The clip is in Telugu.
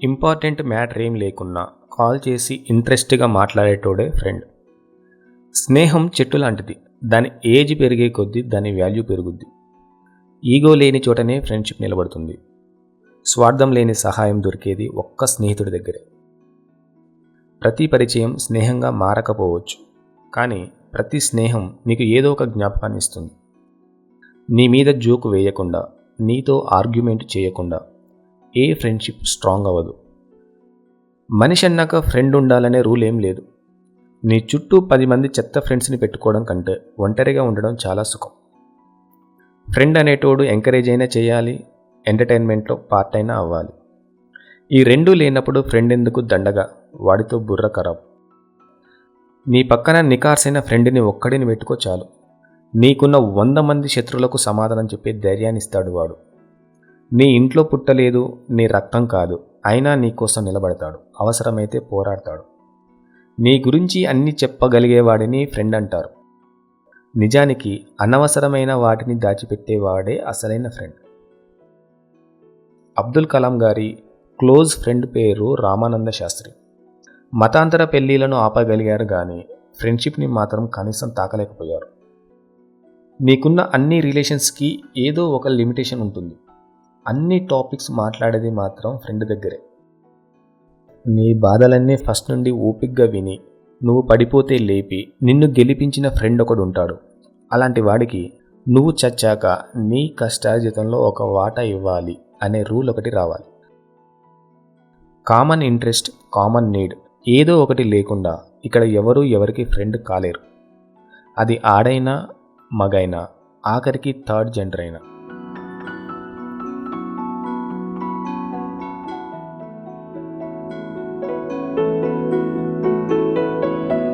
ఇంపార్టెంట్ మ్యాటర్ ఏం లేకున్నా కాల్ చేసి ఇంట్రెస్ట్గా మాట్లాడేటోడే ఫ్రెండ్. స్నేహం చెట్టు లాంటిది. దాని ఏజ్ పెరిగే కొద్దీ దాని వాల్యూ పెరుగుద్ది. ఈగో లేని చోటనే ఫ్రెండ్షిప్ నిలబడుతుంది. స్వార్థం లేని సహాయం దొరికేది ఒక్క స్నేహితుడి దగ్గరే. ప్రతి పరిచయం స్నేహంగా మారకపోవచ్చు, కానీ ప్రతి స్నేహం నీకు ఏదో ఒక జ్ఞాపకాన్ని ఇస్తుంది. నీ మీద జోకు వేయకుండా, నీతో ఆర్గ్యుమెంట్ చేయకుండా ఏ ఫ్రెండ్షిప్ స్ట్రాంగ్ అవ్వదు. మనిషి అన్నాక ఫ్రెండ్ ఉండాలనే రూల్ ఏం లేదు. నీ చుట్టూ 10 మంది చెత్త ఫ్రెండ్స్ని పెట్టుకోవడం కంటే ఒంటరిగా ఉండడం చాలా సుఖం. ఫ్రెండ్ అనేటోడు ఎంకరేజ్ అయినా చేయాలి, ఎంటర్టైన్మెంట్లో పార్ట్ అయినా అవ్వాలి. ఈ రెండూ లేనప్పుడు ఫ్రెండ్ ఎందుకు దండగా, వాడితో బుర్ర ఖరాబ్. నీ పక్కన నికార్సైన ఫ్రెండ్ని ఒక్కడిని పెట్టుకో చాలు. నీకున్న 100 మంది శత్రువులకు సమాధానం చెప్పే ధైర్యాన్ని ఇస్తాడు వాడు. నీ ఇంట్లో పుట్టలేదు, నీ రక్తం కాదు, అయినా నీకోసం నిలబడతాడు, అవసరమైతే పోరాడతాడు. నీ గురించి అన్నీ చెప్పగలిగేవాడిని ఫ్రెండ్ అంటారు. నిజానికి అనవసరమైన వాటిని దాచిపెట్టేవాడే అసలైన ఫ్రెండ్. అబ్దుల్ కలాం గారి క్లోజ్ ఫ్రెండ్ పేరు రామానంద శాస్త్రి. మతాంతర పెళ్లిలను ఆపగలిగారు కానీ ఫ్రెండ్షిప్ని మాత్రం కనీసం తాకలేకపోయారు. నీకున్న అన్ని రిలేషన్స్కి ఏదో ఒక లిమిటేషన్ ఉంటుంది. అన్ని టాపిక్స్ మాట్లాడేది మాత్రం ఫ్రెండ్ దగ్గరే. నీ బాధలన్నీ ఫస్ట్ నుండి ఓపిగ్గా విని, నువ్వు పడిపోతే లేపి నిన్ను గెలిపించిన ఫ్రెండ్ ఒకడు ఉంటాడు. అలాంటి వాడికి నువ్వు చచ్చాక నీ కష్టార్జితంలో ఒక వాటా ఇవ్వాలి అనే రూల్ ఒకటి రావాలి. కామన్ ఇంట్రెస్ట్, కామన్ నీడ్ ఏదో ఒకటి లేకుండా ఇక్కడ ఎవరూ ఎవరికి ఫ్రెండ్ కాలేరు. అది ఆడైనా, మగైనా, ఆఖరికి థర్డ్ జెండర్ అయినా.